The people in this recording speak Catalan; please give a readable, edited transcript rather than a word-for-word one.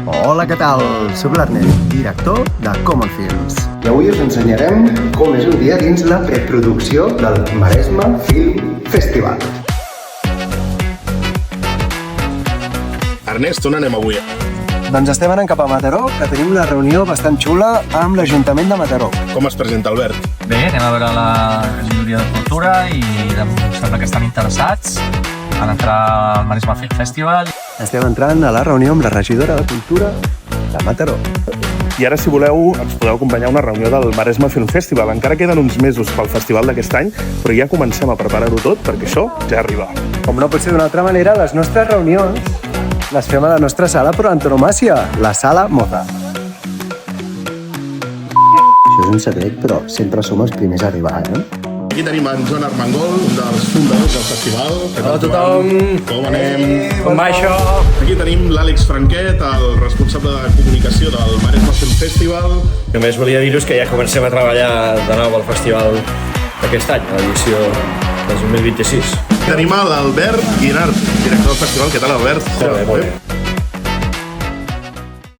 Hola, què tal? Soc l'Ernest, director de Common Films. I avui us ensenyarem com és un dia dins la preproducció del Maresme Film Festival. Ernest, on anem avui? Doncs estem anant cap a Mataró, que tenim una reunió bastant xula amb l'Ajuntament de Mataró. Com es presenta, Albert? Bé, anem a veure la regidoria de Cultura i sembla que estan interessats en entrar al Maresme Film Festival. Estem entrant a la reunió amb la regidora de Cultura de Mataró. I ara, si voleu, ens podeu acompanyar a una reunió del Maresme Film Festival. Encara queden uns mesos pel festival d'aquest any, però ja comencem a preparar-ho tot perquè això ja arriba. Com no pot ser d'una altra manera, les nostres reunions les fem a la nostra sala per antonomàsia, la Sala Moza. Això és un secret, però sempre som els primers a arribar, eh? Aquí tenim en Joan Armengol, un dels fundadors del festival. Hola a tothom! Com anem? Com va això? Aquí tenim l'Àlex Franquet, el responsable de comunicació del Maresme Film Festival. Només volia dir-vos que ja comencem a treballar de nou al festival d'aquest any, a l'edició del 2026. Tenim l'Albert Guinart, director del festival. Què tal, Albert? Molt bé, molt bé.